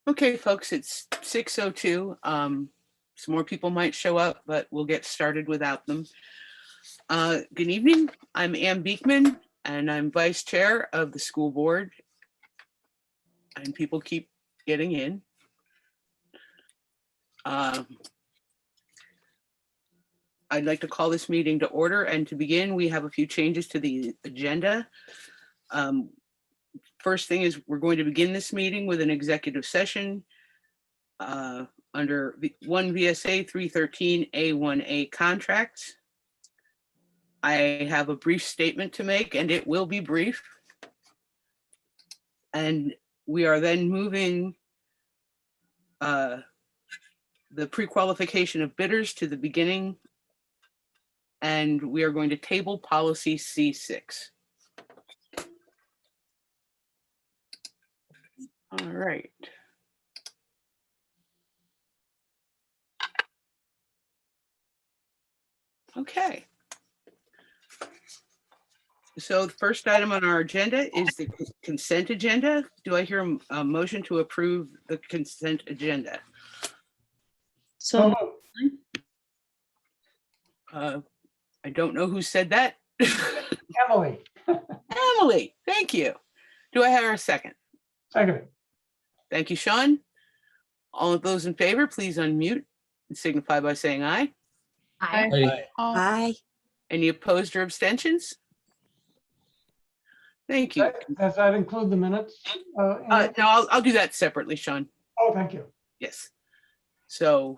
Okay, folks, it's 6:02. Some more people might show up, but we'll get started without them. Good evening. I'm Ann Beekman, and I'm Vice Chair of the School Board. And people keep getting in. I'd like to call this meeting to order, and to begin, we have a few changes to the agenda. First thing is we're going to begin this meeting with an executive session under 1 VSA 313 A1A contracts. I have a brief statement to make, and it will be brief. And we are then moving the pre-qualification of bidders to the beginning, and we are going to table policy C6. All right. Okay. So the first item on our agenda is the consent agenda. Do I hear a motion to approve the consent agenda? So I don't know who said that. Emily, Emily, thank you. Do I have a second? second. Thank you, Sean. All of those in favor, please unmute and signify by saying aye. Aye. Aye. Any opposed or abstentions? Thank you. Does that include the minutes? No, I'll do that separately, Sean. Oh, thank you. Yes. So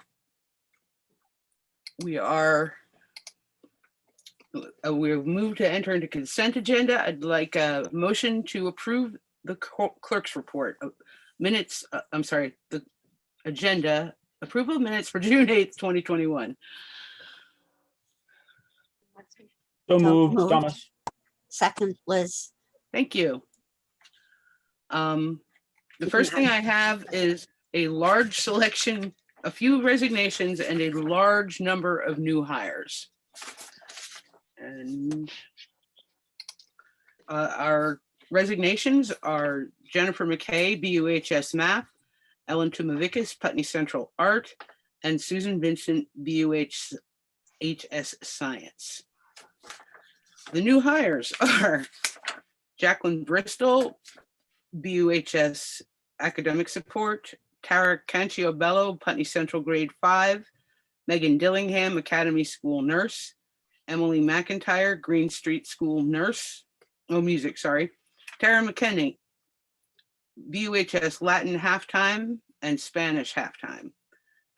we've moved to enter into consent agenda. I'd like a motion to approve the clerk's report minutes. The agenda approval of minutes for June 8th, 2021. So So moved, moved. Thomas. Second, Liz. Thank you. The first thing I have is a large selection, a few resignations, and a large number of new hires. And our resignations are Jennifer McKay, BUHS Math, Ellen Tumavikas, Putney Central Art, and Susan Vincent, BUHS Science. The new hires are Jacqueline Bristol, BUHS Academic Support, Tara Canciobello, Putney Central Grade 5, Megan Dillingham, Academy School Nurse, Emily McIntyre, Green Street School Nurse, Music, sorry, Tara McKinney, BUHS Latin Halftime and Spanish Halftime,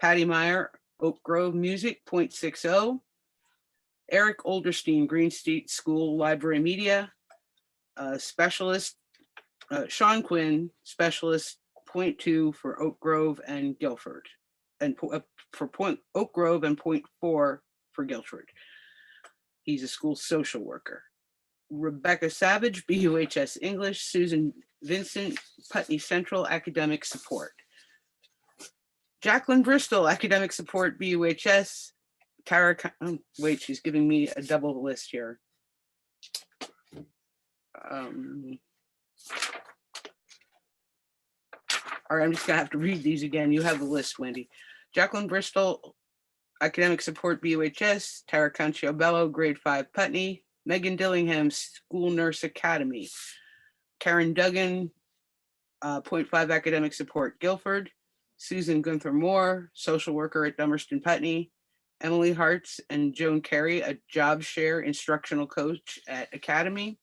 Patty Meyer, Oak Grove Music, .60, Eric Olderstein, Green Street School Library Media, Specialist, Sean Quinn, Specialist, .2 for Oak Grove and Guilford, and for Oak Grove and .4 for Guilford. He's a school social worker. Rebecca Savage, BUHS English, Susan Vincent, Putney Central Academic Support. Jacqueline Bristol, Academic Support, BUHS. Tara, wait, she's giving me a double list here. All right, I'm just gonna have to read these again. You have the list, Wendy. Jacqueline Bristol, Academic Support, BUHS. Tara Canciobello, Grade 5, Putney. Megan Dillingham, School Nurse Academy. Karen Duggan, .5 Academic Support, Guilford. Susan Gunther Moore, Social Worker at Dummerston Putney. Emily Hartz and Joan Carey, a Job Share Instructional Coach at Academy.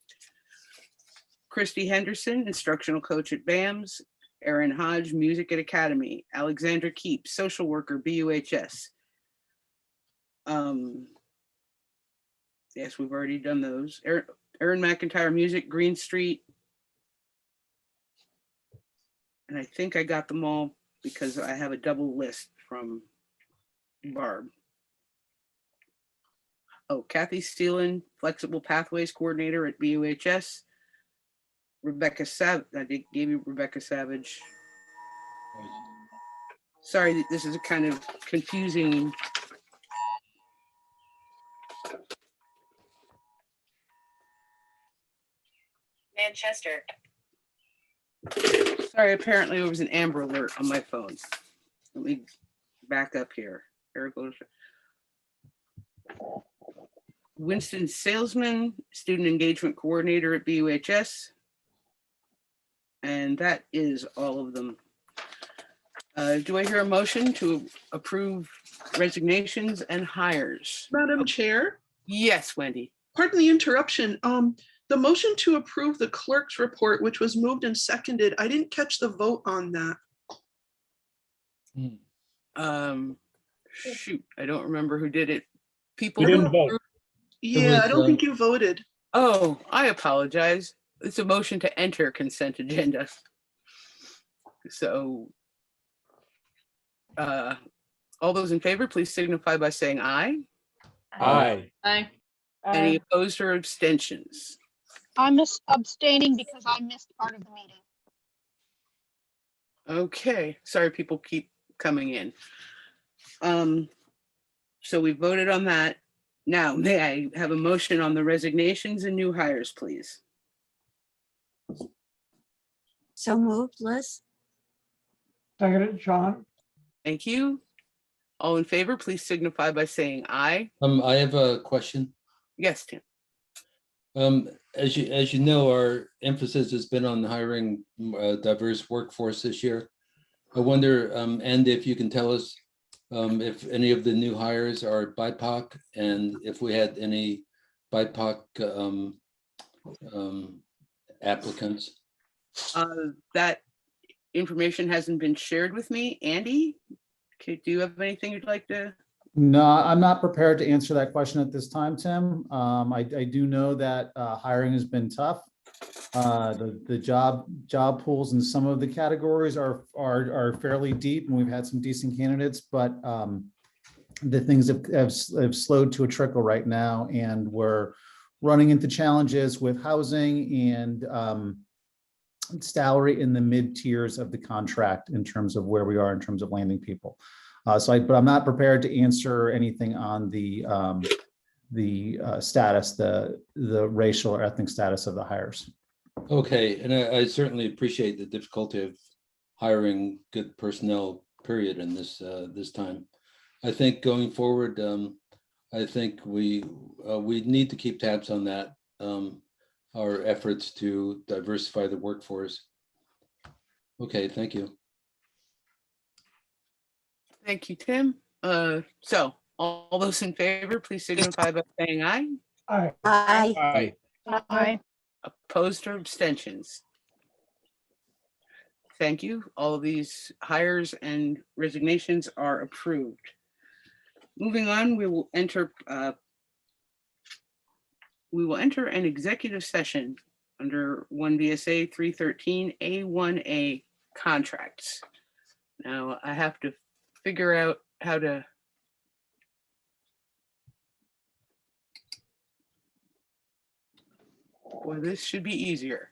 Christy Henderson, Instructional Coach at BAMS. Erin Hodge, Music at Academy. Alexandra Keep, Social Worker, BUHS. Yes, we've already done those. Erin McIntyre, Music, Green Street. And I think I got them all because I have a double list from Barb. Oh, Kathy Steelan, Flexible Pathways Coordinator at BUHS. Rebecca Savage, I gave you Rebecca Savage. Sorry, this is a kind of confusing. Manchester. Sorry, apparently there was an Amber Alert on my phone. Let me back up here. Here it goes. Winston Salesman, Student Engagement Coordinator at BUHS. And that is all of them. Do I hear a motion to approve resignations and hires? Madam Chair, Yes, Wendy. pardon the interruption. The motion to approve the clerk's report, which was moved and seconded, I didn't catch the vote on that. Shoot, I don't remember who did it. People. We didn't vote. Yeah, I was, don't think you voted. Oh, I apologize. It's a motion to enter consent agenda. So, all those in favor, please signify by saying aye. Aye. Aye. Any opposed or abstentions? I'm abstaining because I missed part of the meeting. Okay, sorry, people keep coming in. So we voted on that. Now, may I have a motion on the resignations and new hires, please? So moved, Liz. seconded, Sean. Thank you. All in favor, please signify by saying aye. I have a question. Yes, Tim. As you know, our emphasis has been on hiring a diverse workforce this year. I wonder, Andy, if you can tell us if any of the new hires are BIPOC and if we had any BIPOC applicants. That information hasn't been shared with me. Andy, do you have anything you'd like to? No, I'm not prepared to answer that question at this time, Tim. I do know that hiring has been tough. The job pools in some of the categories are fairly deep, and we've had some decent candidates, but the things have slowed to a trickle right now, and we're running into challenges with housing and salary in the mid tiers of the contract in terms of where we are in terms of landing people. But I'm not prepared to answer anything on the status, the racial or ethnic status of the hires. Okay, and I certainly appreciate the difficulty of hiring good personnel, period, in this time. I think going forward, I think we need to keep tabs on that, our efforts to diversify the workforce. Okay, thank you. Thank you, Tim. So all those in favor, please signify by saying aye. Aye. Aye. Aye. Aye. Opposed or abstentions? Thank you. All of these hires and resignations are approved. Moving on, we will enter an executive session under 1 VSA 313 A1A contracts. Now I have to figure out how to. Boy, this should be easier.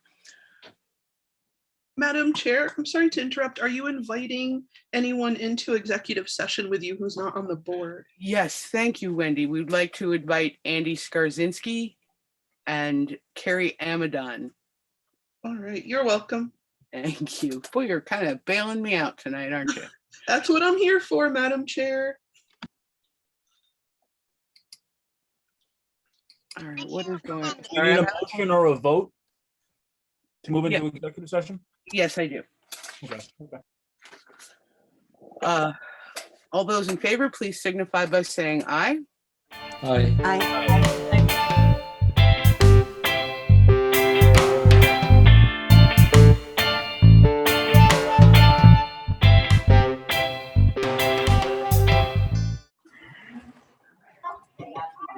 Madam Chair, I'm sorry to interrupt. Are you inviting anyone into executive session with you who's not on the board? Yes, thank you, Wendy. We'd like to invite Andy Skarzinski and Carrie Amadon. All right, you're welcome. Thank you. Boy, you're kind of bailing me out tonight, aren't you? That's what I'm here for, Madam Chair. All right, what is going on? Do you need a motion or a vote to move into Yeah. executive session? Yes, I do. Okay. All those in favor, please signify by saying aye. Aye. Aye.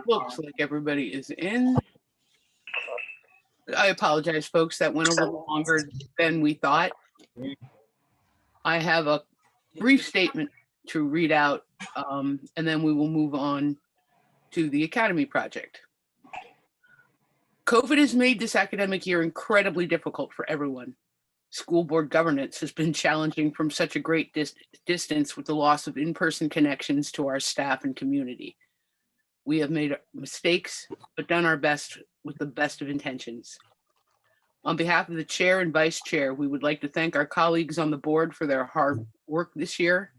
Looks like everybody is in. I apologize, folks. That went a little longer than we thought. I have a brief statement to read out, and then we will move on to the Academy project. COVID has made this academic year incredibly difficult for everyone. School board governance has been challenging from such a great distance with the loss of in-person connections to our staff and community. We have made mistakes, but done our best with the best of intentions. On behalf of the chair and vice chair, we would like to thank our colleagues on the board for their hard work this year.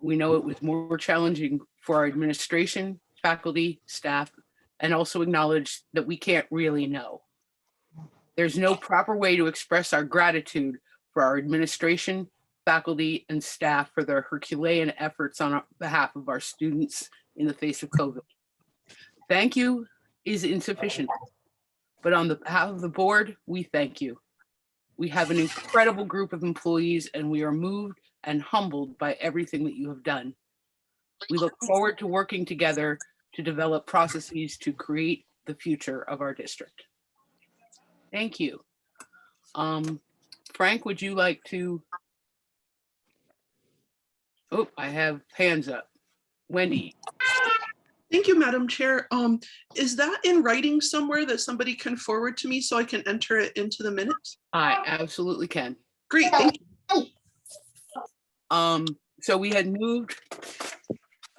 We know it was more challenging for our administration, faculty, staff, and also acknowledge that we can't really know. There's no proper way to express our gratitude for our administration, faculty, and staff for their Herculean efforts on behalf of our students in the face of COVID. Thank you is insufficient, but on the behalf of the board, we thank you. We have an incredible group of employees, and we are moved and humbled by everything that you have done. We look forward to working together to develop processes to create the future of our district. Thank you. Frank, would you like to? Oh, I have hands up. Wendy. Thank you, Madam Chair. Is that in writing somewhere that somebody can forward to me so I can enter it into the minutes? I absolutely can. Great, thank you. So we had moved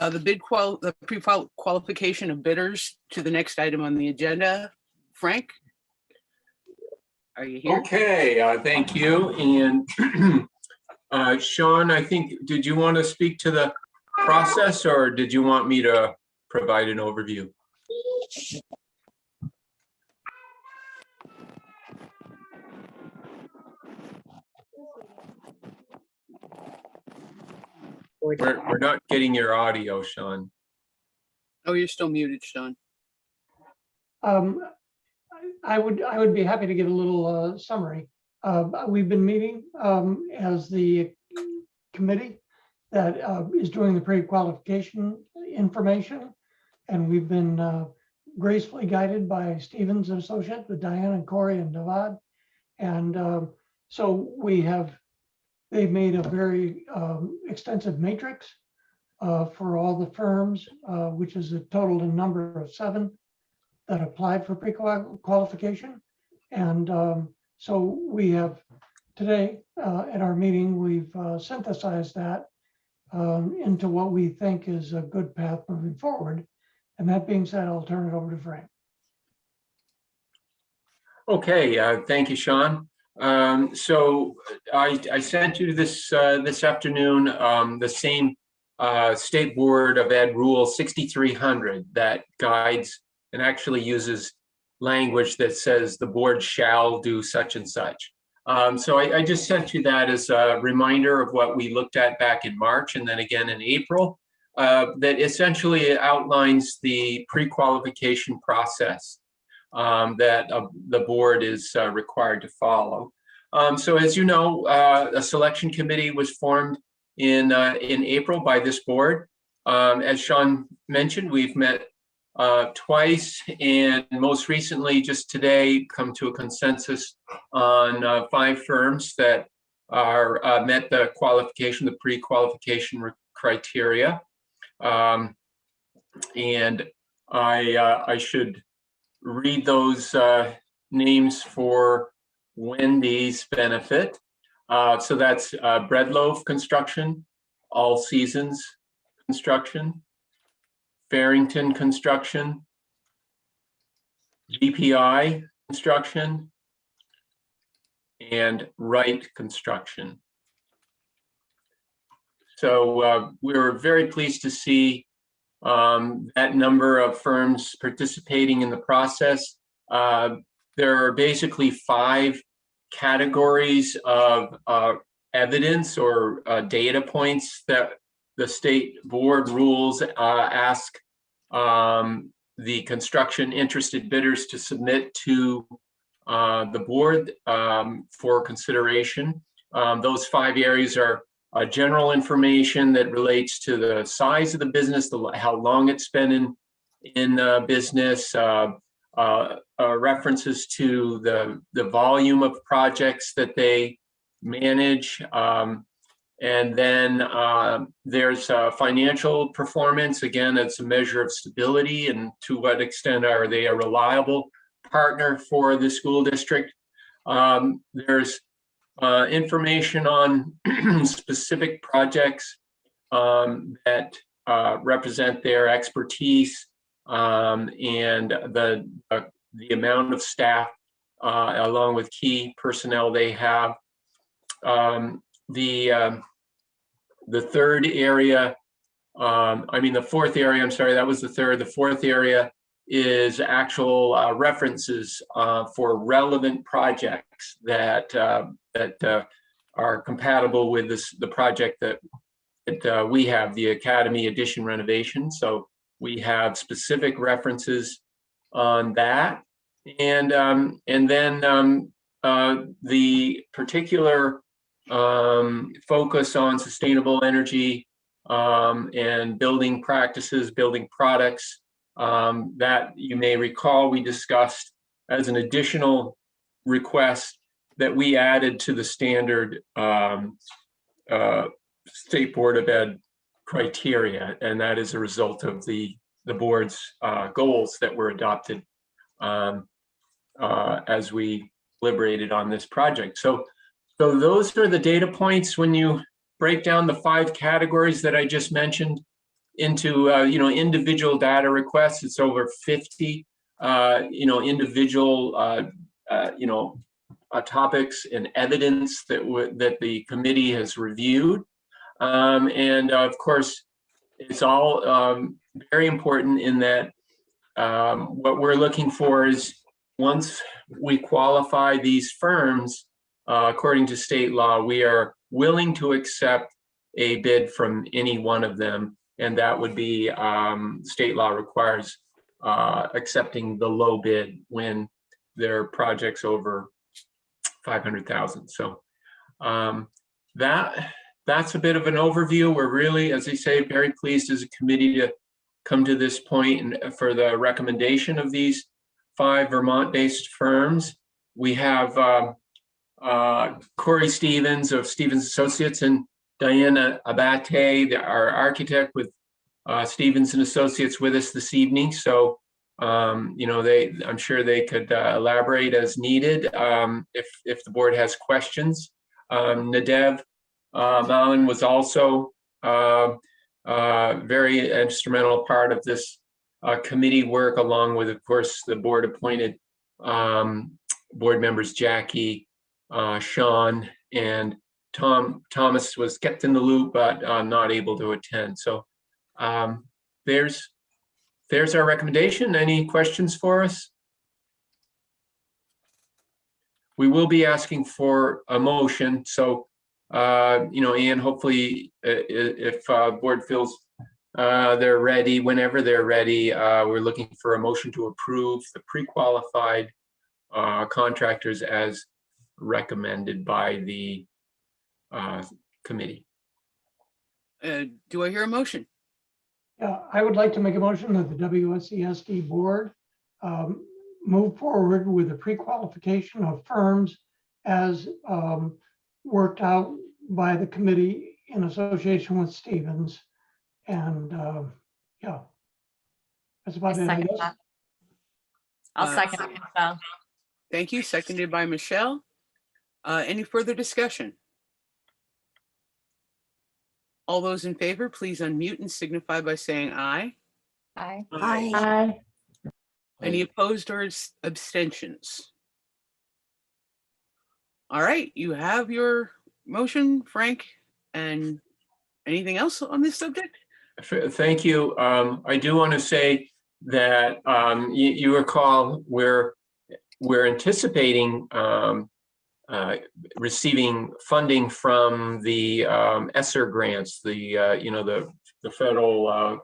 the pre-qualification of bidders to the next item on the agenda. Frank? Are you here? Okay, thank you. And Sean, I think, did you want to speak to the process or did you want me to provide an overview? We're not getting your audio, Sean. Oh, you're still muted, Sean. I would be happy to give a little summary. We've been meeting as the committee that is doing the pre-qualification information. And we've been gracefully guided by Stevens and Associates with Diane and Corey and Navad. And so they've made a very extensive matrix for all the firms, which is a total number of 7 that applied for pre-qualification. And so we have today at our meeting, we've synthesized that into what we think is a good path moving forward. And that being said, I'll turn it over to Frank. Okay, thank you, Sean. So I sent you this afternoon the same State Board of Ed Rule 6300 that guides and actually uses language that says the board shall do such and such. So I just sent you that as a reminder of what we looked at back in March and then again in April, that essentially outlines the pre-qualification process that the board is required to follow. So as you know, a selection committee was formed in April by this board. As Sean mentioned, we've met twice, and most recently, just today, come to a consensus on 5 firms that are met the qualification, the pre-qualification criteria. And I should read those names for Wendy's benefit. So that's Bread Loaf Construction, All Seasons Construction, Farrington Construction, GPI Construction, and Wright Construction. So we're very pleased to see that number of firms participating in the process. There are basically 5 categories of evidence or data points that the state board rules ask the construction interested bidders to submit to the board for consideration. Those 5 areas are general information that relates to the size of the business, how long it's been in business, references to the volume of projects that they manage. And then there's financial performance. Again, it's a measure of stability and to what extent are they a reliable partner for the school district. There's information on specific projects that represent their expertise and the amount of staff along with key personnel they have. The third area, the fourth area, I'm sorry, that was the third. The fourth area is actual references for relevant projects that are compatible with the project that we have, the Academy addition renovation. So we have specific references on that, and then the particular focus on sustainable energy and building practices, building products that you may recall we discussed as an additional request that we added to the standard State Board of Ed criteria, and that is a result of the board's goals that were adopted as we deliberated on this project. So those are the data points. When you break down the 5 categories that I just mentioned into individual data requests, it's over 50 individual topics and evidence that the committee has reviewed. And of course, it's all very important in that what we're looking for is, once we qualify these firms, according to state law, we are willing to accept a bid from any one of them. And that would be, state law requires accepting the low bid when their project's over 500,000. So that's a bit of an overview. We're really, as I say, very pleased as a committee to come to this point and for the recommendation of these 5 Vermont-based firms. We have Corey Stevens of Stevens Associates and Diana Abate, our architect with Stevens and Associates, with us this evening. So, I'm sure they could elaborate as needed if the board has questions. Nadev Malin was also very instrumental part of this committee work, along with, of course, the board appointed board members Jackie, Sean, and Thomas was kept in the loop, but not able to attend. So there's our recommendation. Any questions for us? We will be asking for a motion. So, Ann, hopefully if board feels they're ready, whenever they're ready, we're looking for a motion to approve the pre-qualified contractors as recommended by the committee. Do I hear a motion? Yeah, I would like to make a motion that the WSESD board move forward with the pre-qualification of firms as worked out by the committee in association with Stevens. And yeah, that's about it, I Second guess. that. I'll Uh, second it, Michelle. Thank you. Seconded by Michelle. Any further discussion? All those in favor, please unmute and signify by saying aye. Aye. Aye. Any opposed or abstentions? All right, you have your motion, Frank. And anything else on this subject? Thank you. I do want to say that you recall we're anticipating receiving funding from the ESSER grants, the federal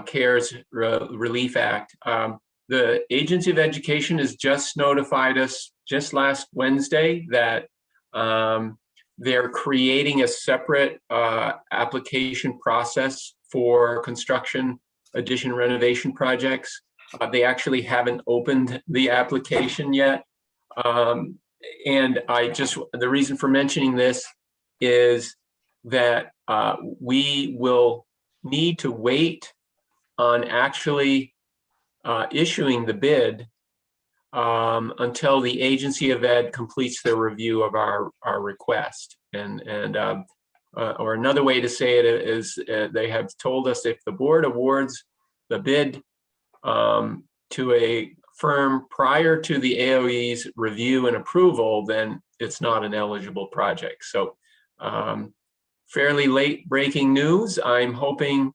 CARES Relief Act. The Agency of Education has just notified us just last Wednesday that they're creating a separate application process for construction addition renovation projects. They actually haven't opened the application yet. And the reason for mentioning this is that we will need to wait on actually issuing the bid until the Agency of Ed completes their review of our request. Or another way to say it is they have told us if the board awards the bid to a firm prior to the AOE's review and approval, then it's not an eligible project. So fairly late breaking news. I'm hoping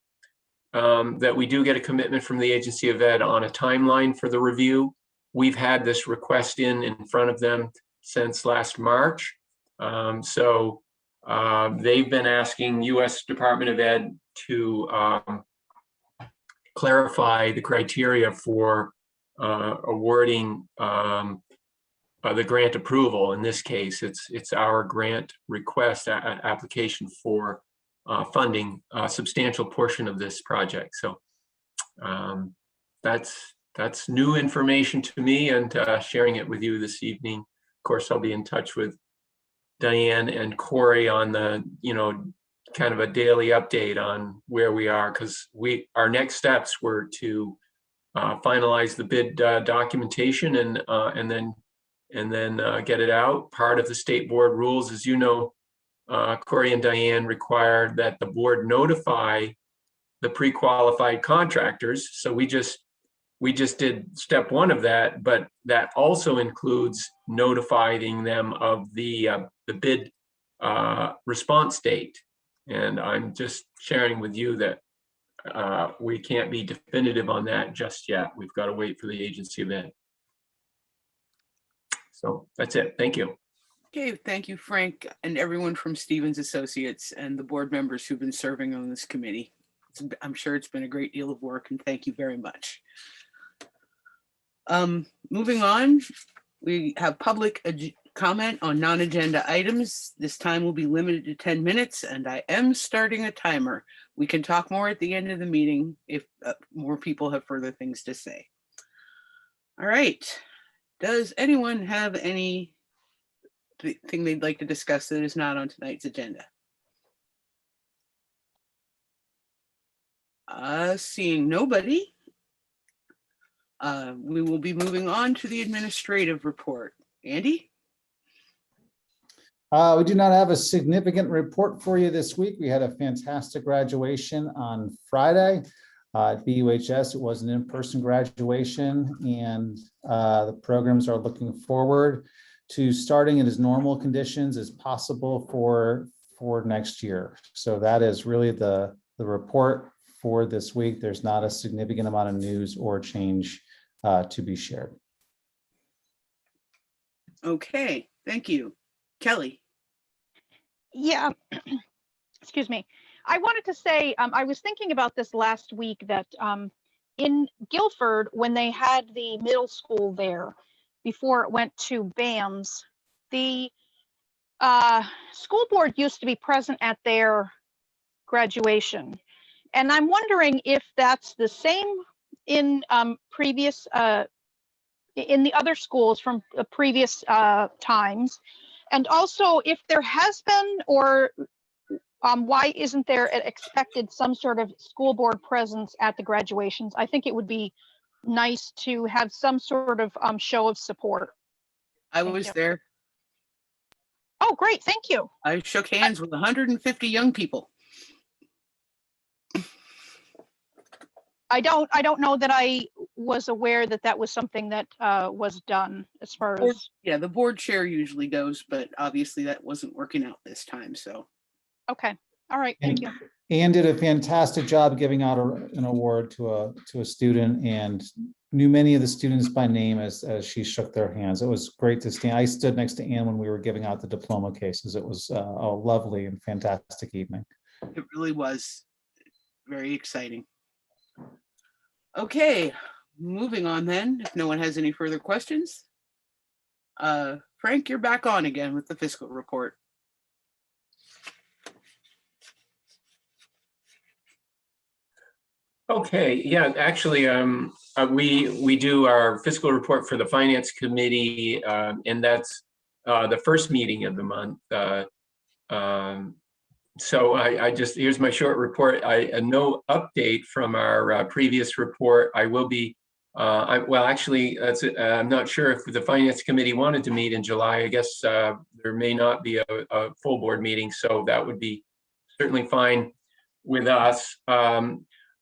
that we do get a commitment from the Agency of Ed on a timeline for the review. We've had this request in front of them since last March. So they've been asking US Department of Ed to clarify the criteria for awarding the grant approval. In this case, it's our grant request application for funding a substantial portion of this project. So that's new information to me, and sharing it with you this evening. Of course, I'll be in touch with Diane and Corey on the, kind of a daily update on where we are, because our next steps were to finalize the bid documentation and then get it out. Part of the state board rules, as you know, Corey and Diane, required that the board notify the pre-qualified contractors. So we just did step one of that, but that also includes notifying them of the bid response date. And I'm just sharing with you that we can't be definitive on that just yet. We've got to wait for the Agency of Ed. So that's it. Thank you. Okay, thank you, Frank, and everyone from Stevens Associates and the board members who've been serving on this committee. I'm sure it's been a great deal of work, and thank you very much. Moving on, we have public comment on non-agenda items. This time will be limited to 10 minutes, and I am starting a timer. We can talk more at the end of the meeting if more people have further things to say. All right. Does anyone have anything they'd like to discuss that is not on tonight's agenda? Seeing nobody, we will be moving on to the administrative report. Andy? We do not have a significant report for you this week. We had a fantastic graduation on Friday. At BUHS, it was an in-person graduation, and the programs are looking forward to starting in as normal conditions as possible for next year. So that is really the report for this week. There's not a significant amount of news or change to be shared. Okay, thank you. Kelly? Yeah, excuse me. I wanted to say, I was thinking about this last week that in Guilford, when they had the middle school there, before it went to BAMS, the school board used to be present at their graduation. And I'm wondering if that's the same in previous, in the other schools from previous times. And also if there has been, or why isn't there expected some sort of school board presence at the graduations? I think it would be nice to have some sort of show of support. I Thank was you. there. Oh, great, thank you. I shook hands with 150 young people. I don't know that I was aware that that was something that was done as far Board- as, Yeah, the board chair usually goes, but obviously that wasn't working out this time, so. okay, all right, thank you. Anne did a fantastic job giving out an award to a student, and knew many of the students by name as she shook their hands. It was great to stand. I stood next to Anne when we were giving out the diploma cases. It was a lovely and fantastic evening. It really was very exciting. Okay, moving on then, if no one has any further questions. Frank, you're back on again with the fiscal report. Okay, yeah, actually, we do our fiscal report for the Finance Committee, and that's the first meeting of the month. So I just, here's my short report. No update from our previous report. I will be, well, actually, I'm not sure if the Finance Committee wanted to meet in July. I guess there may not be a full board meeting, so that would be certainly fine with us.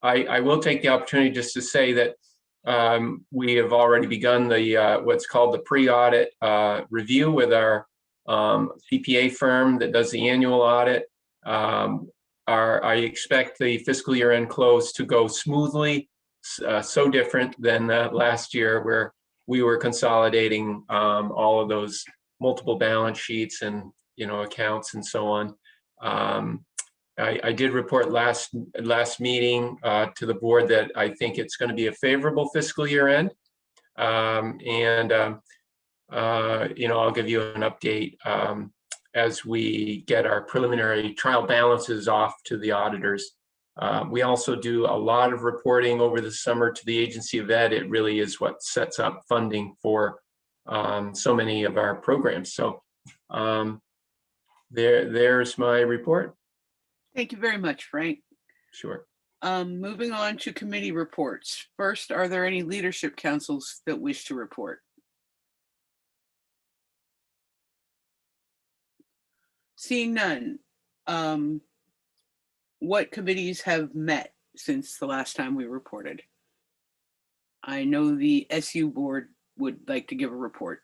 I will take the opportunity just to say that We have already begun the what's called the pre-audit review with our CPA firm that does the annual audit. I expect the fiscal year end close to go smoothly, so different than last year where we were consolidating all of those multiple balance sheets and accounts and so on. I did report last meeting to the board that I think it's going to be a favorable fiscal year end. I'll give you an update as we get our preliminary trial balances off to the auditors. We also do a lot of reporting over the summer to the Agency of Ed. It really is what sets up funding for so many of our programs. So there's my report. Thank you very much, Frank. Sure. Moving on to committee reports. First, are there any leadership councils that wish to report? Seeing none, what committees have met since the last time we reported? I know the SU board would like to give a report.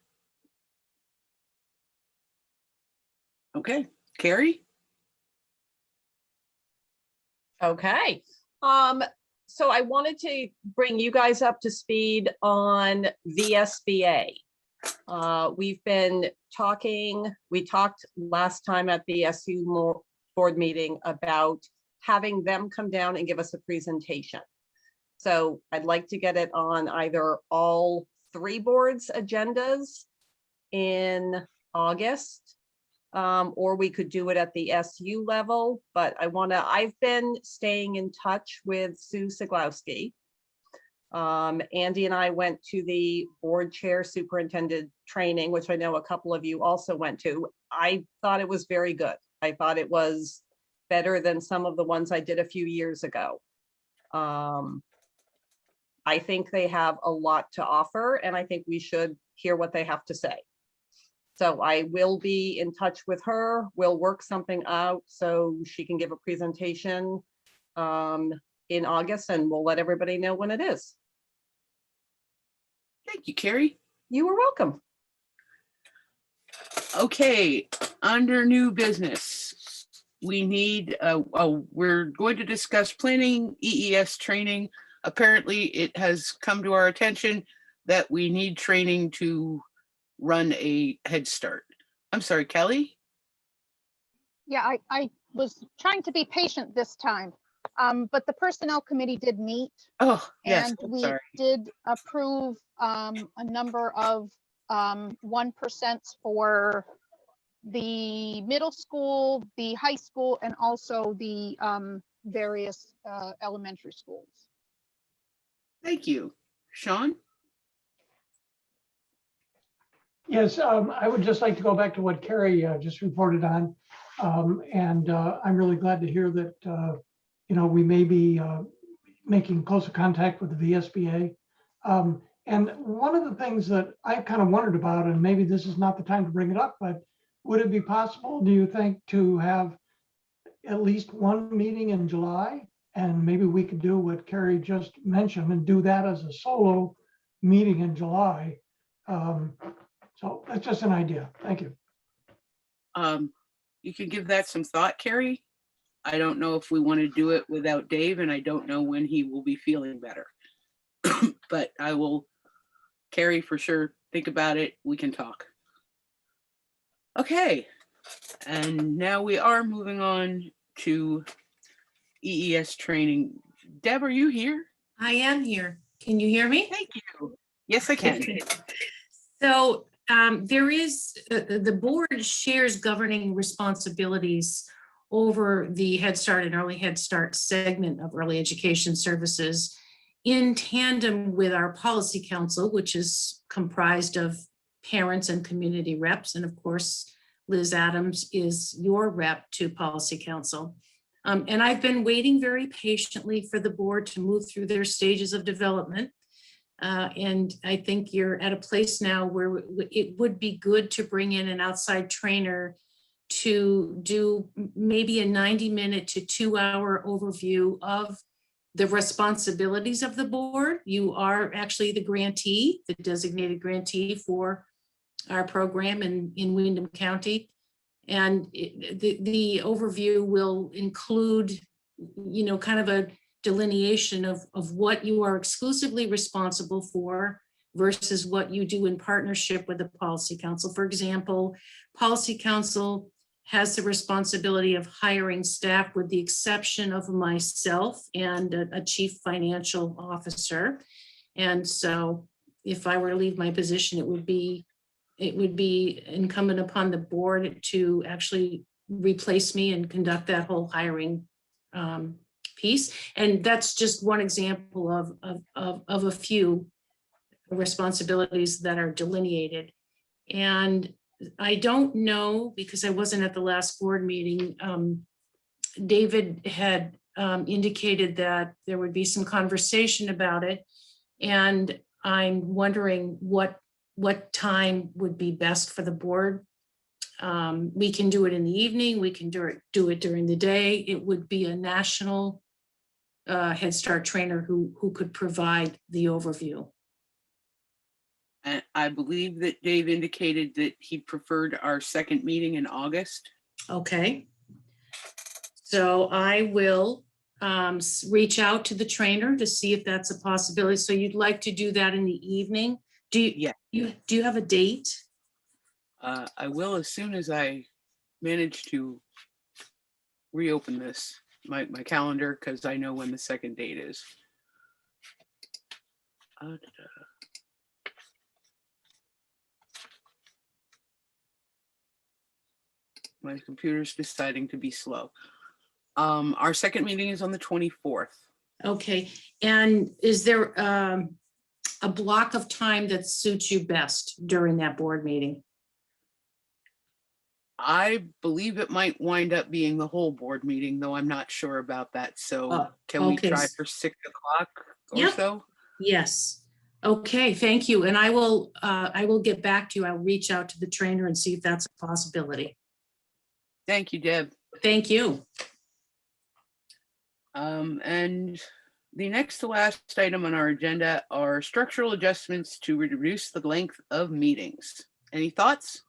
Okay, Carrie? Okay. So I wanted to bring you guys up to speed on VSBA. We've been talking, we talked last time at the SU board meeting about having them come down and give us a presentation. So I'd like to get it on either all 3 boards' agendas in August, or we could do it at the SU level, but I've been staying in touch with Sue Siglowski. Andy and I went to the board chair superintendent training, which I know a couple of you also went to. I thought it was very good. I thought it was better than some of the ones I did a few years ago. I think they have a lot to offer, and I think we should hear what they have to say. So I will be in touch with her. We'll work something out so she can give a presentation in August, and we'll let everybody know when it is. Thank you, Carrie. You are welcome. Okay, under new business, we need, we're going to discuss planning EES training. Apparently, it has come to our attention that we need training to run a Head Start. I'm sorry, Kelly? Yeah, I was trying to be patient this time, but the personnel committee did meet. Oh, yes, And I'm we sorry. did approve a number of 1% for the middle school, the high school, and also the various elementary schools. Thank you. Sean? Yes, I would just like to go back to what Carrie just reported on. I'm really glad to hear that, we may be making closer contact with the VSBA. And one of the things that I kind of wondered about, and maybe this is not the time to bring it up, but would it be possible, do you think, to have at least one meeting in July? And maybe we could do what Carrie just mentioned and do that as a solo meeting in July. So that's just an idea. Thank you. You can give that some thought, Carrie. I don't know if we want to do it without Dave, and I don't know when he will be feeling better. But I will, Carrie, for sure, think about it. We can talk. Okay. And now we are moving on to EES training. Deb, are you here? I am here. Can you hear me? Thank you. Yes, I can. So there is, the board shares governing responsibilities over the Head Start and Early Head Start segment of early education services in tandem with our policy council, which is comprised of parents and community reps. And of course, Liz Adams is your rep to policy council. And I've been waiting very patiently for the board to move through their stages of development. And I think you're at a place now where it would be good to bring in an outside trainer to do maybe a 90-minute to 2-hour overview of the responsibilities of the board. You are actually the grantee, the designated grantee for our program in Windham County. And the overview will include, kind of a delineation of what you are exclusively responsible for versus what you do in partnership with the Policy Council. For example, Policy Council has the responsibility of hiring staff with the exception of myself and a chief financial officer. And so if I were to leave my position, it would be incumbent upon the board to actually replace me and conduct that whole hiring piece. And that's just one example of a few responsibilities that are delineated. And I don't know, because I wasn't at the last board meeting, David had indicated that there would be some conversation about it. And I'm wondering what time would be best for the board. We can do it in the evening. We can do it during the day. It would be a national Head Start trainer who could provide the overview. And I believe that Dave indicated that he preferred our second meeting in August. Okay. So I will reach out to the trainer to see if that's a possibility. So you'd like to do that in the evening? Do you have a date? I will as soon as I manage to reopen my calendar, because I know when the second date is. My computer's deciding to be slow. Our second meeting is on the 24th. Okay, and is there a block of time that suits you best during that board meeting? I believe it might wind up being the whole board meeting, though I'm not sure about that. So can we okay. try for 6 o'clock or Yep. so? Yes. Okay, thank you. And I will get back to you. I'll reach out to the trainer and see if that's a possibility. Thank you, Deb. Thank you. And the next to last item on our agenda are structural adjustments to reduce the length of meetings. Any thoughts?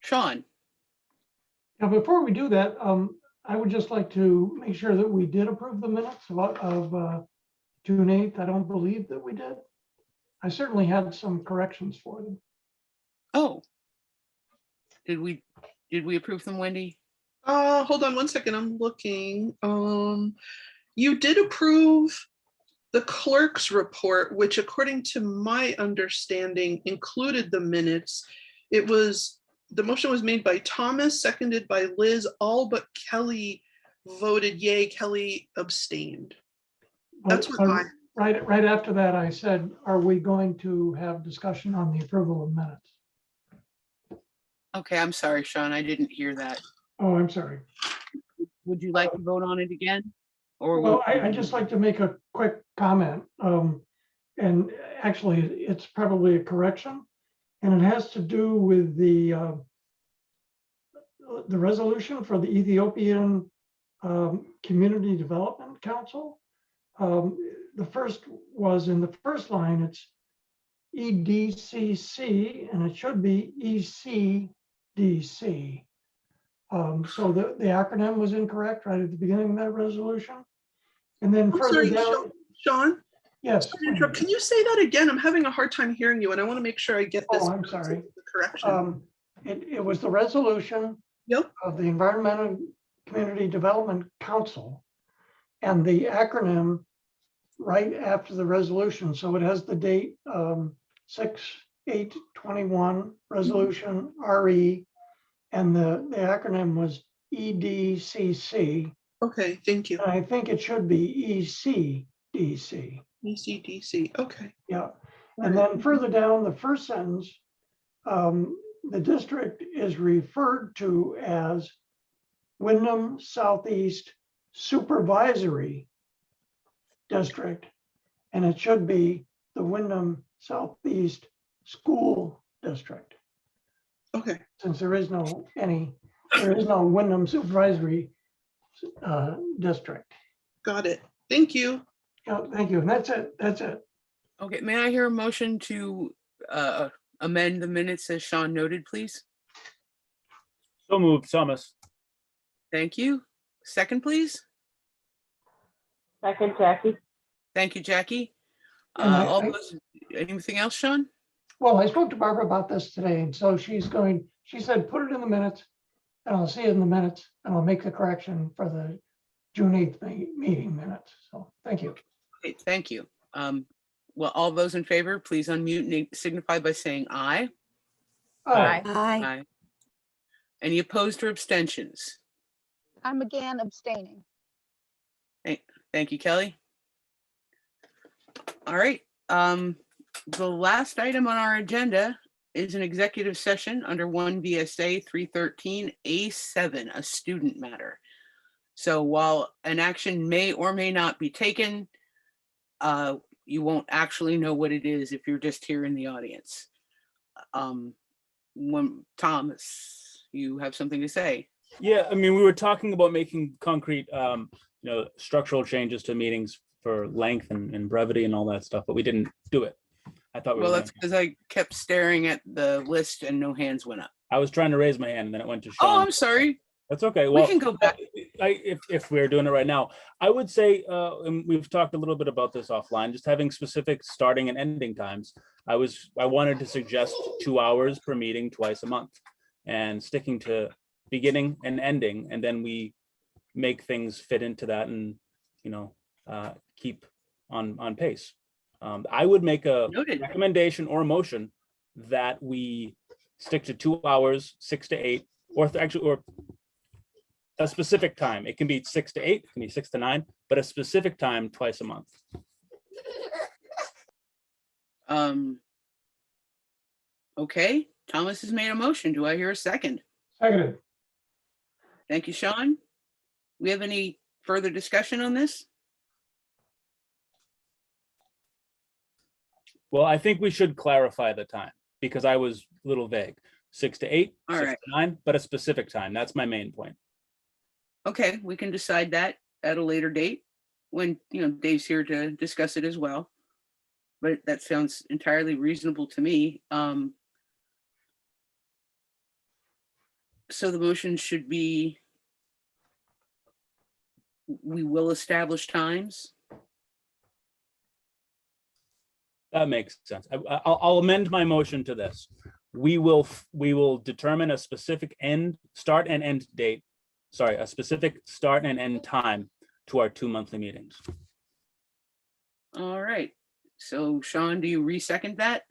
Sean? Now, before we do that, I would just like to make sure that we did approve the minutes of June 8th. I don't believe that we did. I certainly had some corrections for them. Oh. Did we approve them, Wendy? Hold on one second, I'm looking. You did approve the clerk's report, which according to my understanding included the minutes. The motion was made by Thomas, seconded by Liz, all but Kelly voted yay, Kelly abstained. That's what I. Right after that, I said, are we going to have discussion on the approval of minutes? Okay, I'm sorry, Sean, I didn't hear that. Oh, I'm sorry. Would you like to vote on it again? Or Well, I'd just like to make a quick comment. And actually, it's probably a correction. And it has to do with the resolution for the Ethiopian Community Development Council. The first was in the first line, it's EDCC, and it should be ECDC. So the acronym was incorrect right at the beginning of that resolution. And then I'm further sorry, down. Sean? Yes. Can you say that again? I'm having a hard time hearing you, and I want to make sure I get this. Oh, I'm sorry. The correction. It was the resolution of the Environmental Community Development Council and the acronym right after the resolution. So it has the date 6/8/21 resolution RE, and the acronym was EDCC. Okay, thank you. And I think it should be ECDC. ECDC, okay. Yeah, and then further down the first sentence, the district is referred to as Windham Southeast Supervisory District, and it should be the Windham Southeast School District. Okay. Since there is no Windham Supervisory district. Got it. Thank you. Yeah, thank you. And that's it. That's it. Okay, may I hear a motion to amend the minutes as Sean noted, please? So moved, Thomas. Thank you. Second, please. Second, Jackie. Thank you, Jackie. And All those, anything else, Sean? Well, I spoke to Barbara about this today, and so she said, put it in the minutes, and I'll see it in the minutes, and I'll make the correction for the June 8th meeting minutes. So, thank you. Okay, thank you. Well, all those in favor, please unmute and signify by saying aye. Aye. Aye. Any opposed or abstentions? I'm again abstaining. Thank you, Kelly. All right. The last item on our agenda is an executive session under 1 VSA 313 A7, a student matter. So while an action may or may not be taken, you won't actually know what it is if you're just here in the audience. Thomas, you have something to say? Yeah, I mean, we were talking about making concrete, structural changes to meetings for length and brevity and all that stuff, but we didn't do it. I thought we Well, were that's because I kept staring at the list and no hands went up. I was trying to raise my hand and then it went to Oh, Sean. I'm sorry. That's okay. We Well, can go back. If we're doing it right now, I would say, and we've talked a little bit about this offline, just having specific starting and ending times. I wanted to suggest 2 hours per meeting twice a month and sticking to beginning and ending, and then we make things fit into that and, keep on pace. I would make a Noted. recommendation or a motion that we stick to 2 hours, 6 to 8, or a specific time. It can be 6 to 8, it can be 6 to 9, but a specific time twice a month. Okay, Thomas has made a motion. Do I hear a second? Seconded. Thank you, Sean. We have any further discussion on this? Well, I think we should clarify the time because I was a little vague. 6 to 8, All 6 right. to 9, but a specific time. That's my main point. Okay, we can decide that at a later date when, Dave's here to discuss it as well. But that sounds entirely reasonable to me. So the motion should be, we will establish times. That makes sense. I'll amend my motion to this. We will determine a specific start and end date. Sorry, a specific start and end time to our 2 monthly meetings. All right. So Sean, do you re-second that?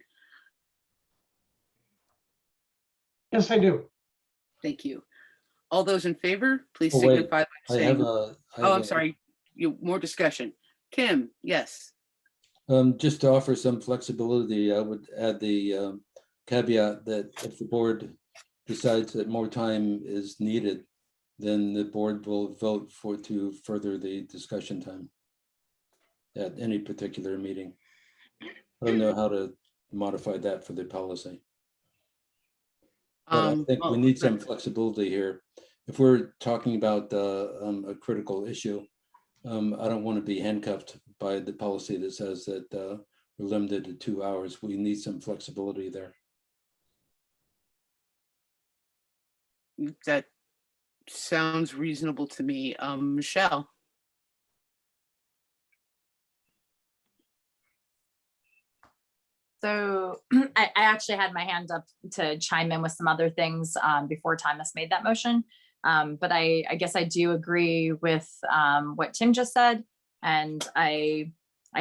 Yes, I do. Thank you. All those in favor, please Oh, wait, signify by I have saying, a. I'm sorry, more discussion. Tim, yes. Just to offer some flexibility, I would add the caveat that if the board decides that more time is needed, then the board will vote to further the discussion time at any particular meeting. I don't know how to modify that for the policy. But I think we need some flexibility here. If we're talking about a critical issue, I don't want to be handcuffed by the policy that says that we're limited to 2 hours. We need some flexibility there. That sounds reasonable to me. Michelle? So I actually had my hand up to chime in with some other things before Thomas made that motion. But I guess I do agree with what Tim just said. And I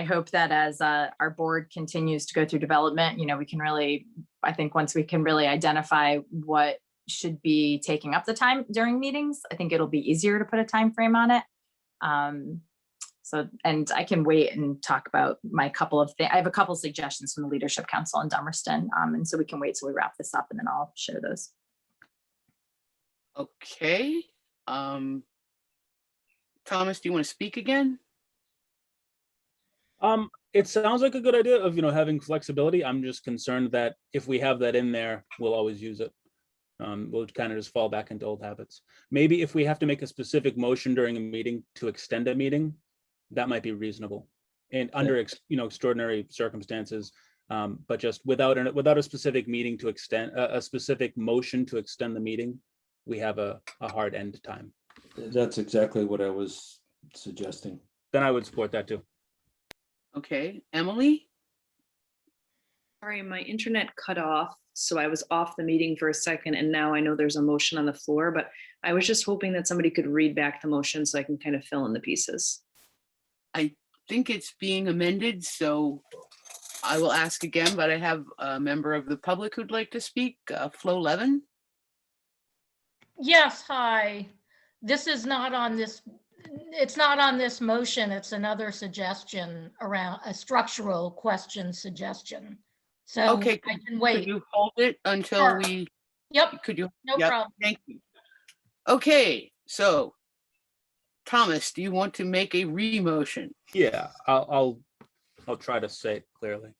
hope that as our board continues to go through development, we can really, I think once we can really identify what should be taking up the time during meetings, I think it'll be easier to put a time frame on it. So, and I can wait and talk about my couple of things. I have a couple of suggestions from the Leadership Council in Dummerston. And so we can wait till we wrap this up and then I'll share those. Okay. Thomas, do you want to speak again? It sounds like a good idea of, having flexibility. I'm just concerned that if we have that in there, we'll always use it. We'll kind of just fall back into old habits. Maybe if we have to make a specific motion during a meeting to extend a meeting, that might be reasonable. And under extraordinary circumstances, but just without a specific meeting to extend a specific motion to extend the meeting, we have a hard end time. That's exactly what I was suggesting. Then I would support that too. Okay, Emily? Sorry, my internet cut off, so I was off the meeting for a second, and now I know there's a motion on the floor, but I was just hoping that somebody could read back the motion so I can kind of fill in the pieces. I think it's being amended, so I will ask again, but I have a member of the public who'd like to speak, Flo Levin. Yes, hi. This is not on this, it's not on this motion. It's another suggestion around a structural question suggestion. So Okay, I can could wait. you hold it until Sure. we, Yep, could you? no Yep, problem. Thank you. Okay, so Thomas, do you want to make a re-motion? Yeah, I'll try to say it clearly.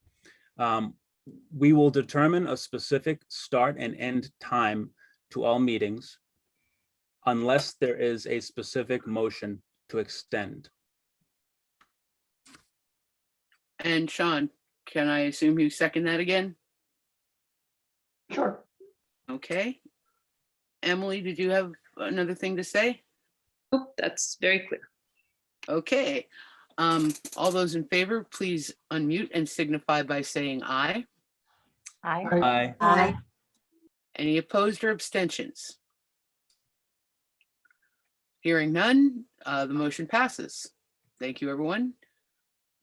We will determine a specific start and end time to all meetings unless there is a specific motion to extend. And Sean, can I assume you second that again? Sure. Okay. Emily, did you have another thing to say? Oh, that's very clear. Okay. All those in favor, please unmute and signify by saying aye. Aye. Aye. Any opposed or abstentions? Hearing none, the motion passes. Thank you, everyone.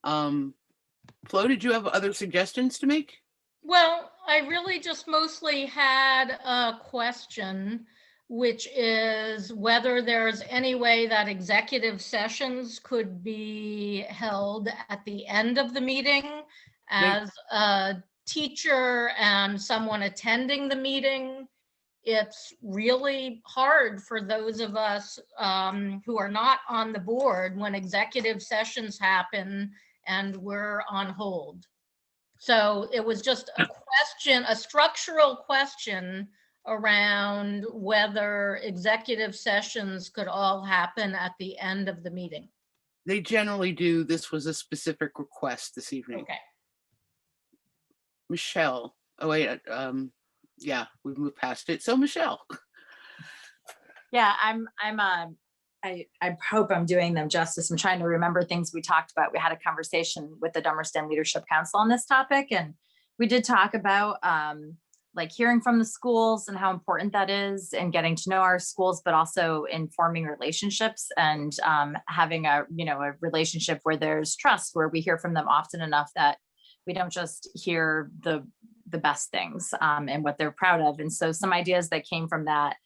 Flo, did you have other suggestions to make? Well, I really just mostly had a question, which is whether there's any way that executive sessions could be held at the end of the meeting as a teacher and someone attending the meeting. It's really hard for those of us who are not on the board when executive sessions happen and we're on hold. So it was just a question, a structural question around whether executive sessions could all happen at the end of the meeting. They generally do. This was a specific request this evening. Okay. Michelle, oh wait, yeah, we've moved past it. So Michelle. Yeah, I hope I'm doing them justice. I'm trying to remember things we talked about. We had a conversation with the Dummerston Leadership Council on this topic, and we did talk about like hearing from the schools and how important that is and getting to know our schools, but also in forming relationships and having a relationship where there's trust, where we hear from them often enough that we don't just hear the best things and what they're proud of. And so some ideas that came from that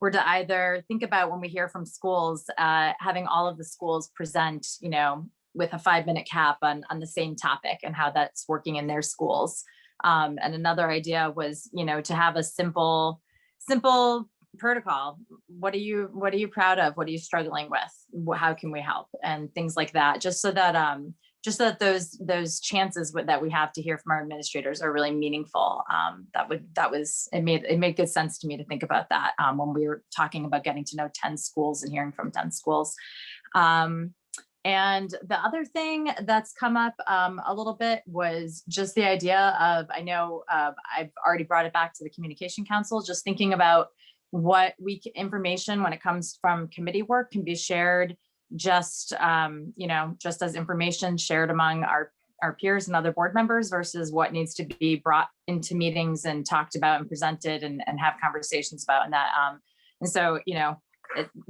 were to either think about when we hear from schools, having all of the schools present, with a 5-minute cap on the same topic and how that's working in their schools. And another idea was, to have a simple protocol. What are you proud of? What are you struggling with? How can we help? And things like that, just so that those chances that we have to hear from our administrators are really meaningful. It made good sense to me to think about that when we were talking about getting to know 10 schools and hearing from 10 schools. And the other thing that's come up a little bit was just the idea of, I know I've already brought it back to the Communication Council, just thinking about what information when it comes from committee work can be shared just as information shared among our peers and other board members versus what needs to be brought into meetings and talked about and presented and have conversations about. And that, and so,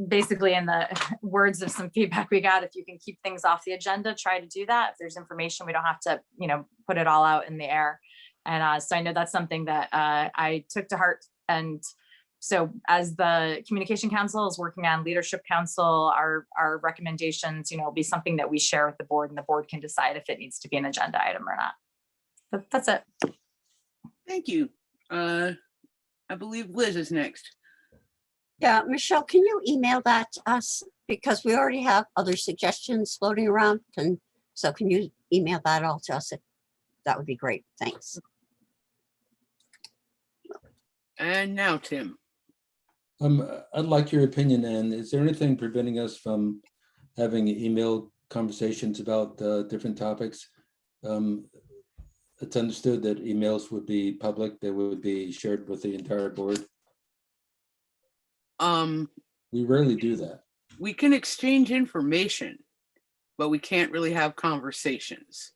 basically in the words of some feedback we got, if you can keep things off the agenda, try to do that. If there's information, we don't have to, put it all out in the air. And so I know that's something that I took to heart. And so as the Communication Council is working on Leadership Council, our recommendations, will be something that we share with the board, and the board can decide if it needs to be an agenda item or not. But that's it. Thank you. I believe Liz is next. Yeah, Michelle, can you email that to us? Because we already have other suggestions floating around. And so can you email that all to us? That would be great. Thanks. And now Tim. I'd like your opinion, Ann. Is there anything preventing us from having email conversations about different topics? It's understood that emails would be public, they would be shared with the entire board. We rarely do that. We can exchange information, but we can't really have conversations.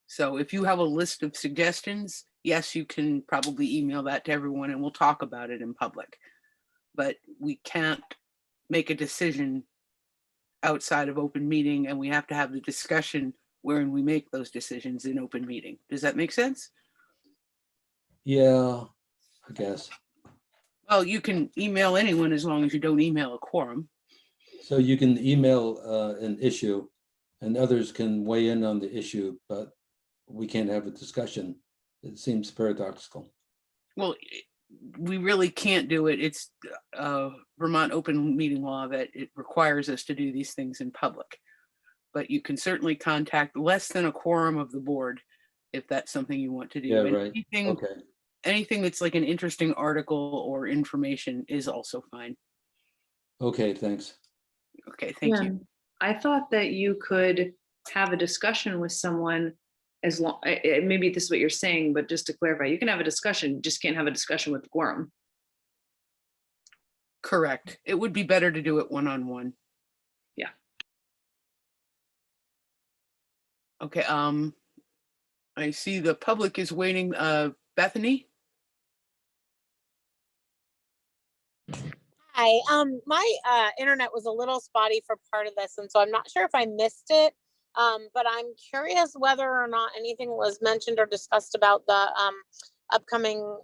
So if you have a list of suggestions, yes, you can probably email that to everyone and we'll talk about it in public. But we can't make a decision outside of open meeting, and we have to have the discussion wherein we make those decisions in open meeting. Does that make sense? Yeah, I guess. Well, you can email anyone as long as you don't email a quorum. So you can email an issue and others can weigh in on the issue, but we can't have a discussion. It seems paradoxical. Well, we really can't do it. It's Vermont open meeting law that it requires us to do these things in public. But you can certainly contact less than a quorum of the board if that's something you want to do. Yeah, And right. Okay. anything that's like an interesting article or information is also fine. Okay, thanks. Okay, thank you. I thought that you could have a discussion with someone as long, maybe this is what you're saying, but just to clarify, you can have a discussion, just can't have a discussion with the quorum. Correct. It would be better to do it one-on-one. Yeah. Okay, I see the public is waiting. Bethany? Hi, my internet was a little spotty for part of this, and so I'm not sure if I missed it. But I'm curious whether or not anything was mentioned or discussed about the upcoming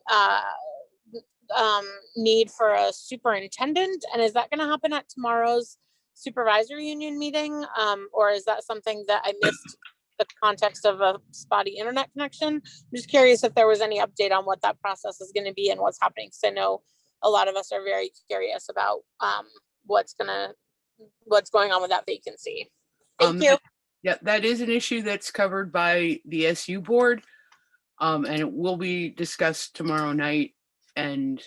need for a superintendent, and is that going to happen at tomorrow's supervisory union meeting, or is that something that I missed the context of a spotty internet connection? I'm just curious if there was any update on what that process is going to be and what's happening, because I know a lot of us are very curious about what's going on with that vacancy. Thank you. Yeah, that is an issue that's covered by the SU board, and it will be discussed tomorrow night. And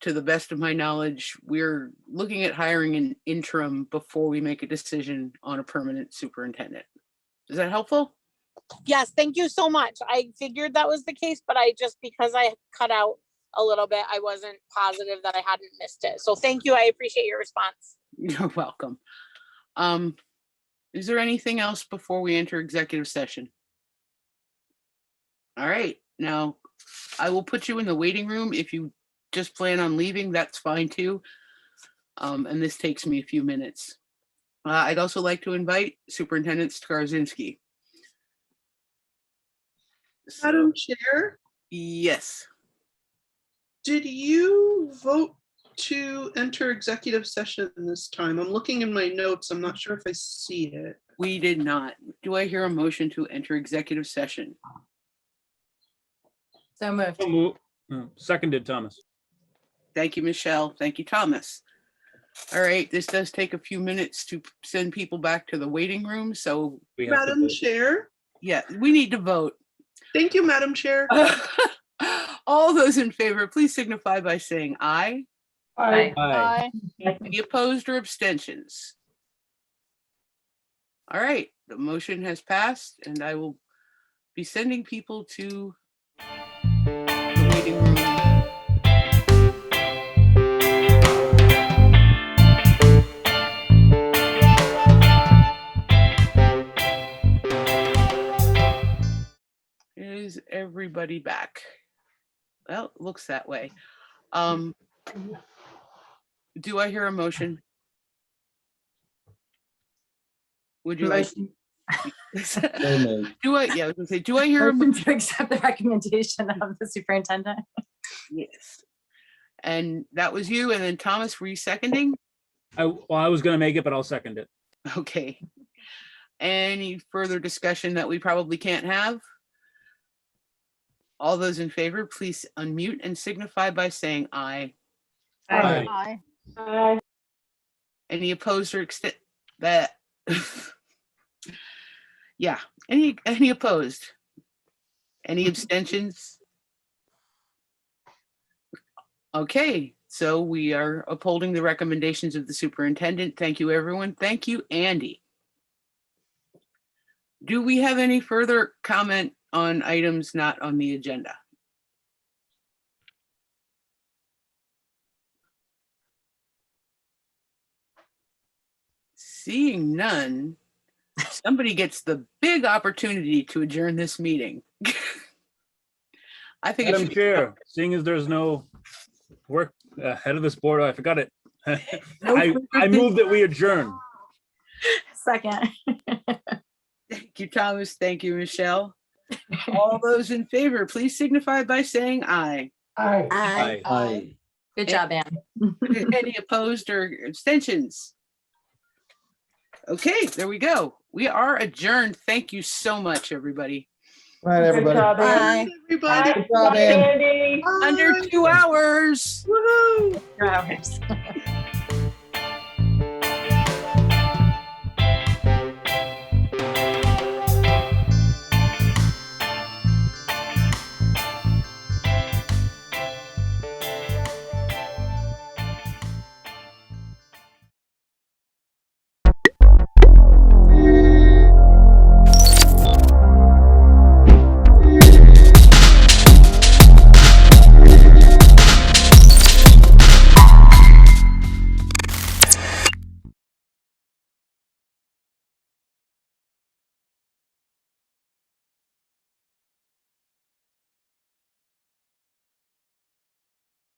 to the best of my knowledge, we're looking at hiring an interim before we make a decision on a permanent superintendent. Is that helpful? Yes, thank you so much. I figured that was the case, but because I cut out a little bit, I wasn't positive that I hadn't missed it. So thank you. I appreciate your response. You're welcome. Is there anything else before we enter executive session? All right, now I will put you in the waiting room. If you just plan on leaving, that's fine too. And this takes me a few minutes. I'd also like to invite Superintendent Skarzinski. Madam Chair, Yes. did you vote to enter executive session this time? I'm looking in my notes. I'm not sure if I see it. We did not. Do I hear a motion to enter executive session? So moved. So moved. Seconded, Thomas. Thank you, Michelle. Thank you, Thomas. All right, this does take a few minutes to send people back to the waiting room, so We have to Madam vote. Chair. yeah, we need to vote. Thank you, Madam Chair. All those in favor, please signify by saying aye. Aye. Aye. Any opposed or abstentions? All right, the motion has passed, and I will be sending people to the waiting room. Is everybody back? Well, it looks that way. Do I hear a motion? Would you like? So moved. Do I? Yeah, I was gonna say, do I hear a Motion motion? to accept the recommendation of the superintendent. Yes. And that was you, and then Thomas, were you seconding? Well, I was gonna make it, but I'll second it. Okay. Any further discussion that we probably can't have? All those in favor, please unmute and signify by saying aye. Aye. Aye. Any opposed or that? Yeah, any opposed? Any abstentions? Okay, So we are upholding the recommendations of the superintendent. Thank you, everyone. Thank you, Andy. Do we have any further comment on items not on the agenda? Seeing none, somebody gets the big opportunity to adjourn this meeting. I think it Madam should be Chair, seeing as there's no work ahead of this board, I forgot it. I move that we adjourn. Second. Thank you, Thomas. Thank you, Michelle. All those in favor, please signify by saying aye. Aye. Aye. Aye. Good job, Anne. Any opposed or abstentions? Okay, there we go. We are adjourned. Thank you so much, everybody. All right, everybody. Bye. Everybody. Good job, Ann. Under 2 hours. Woohoo! Hours.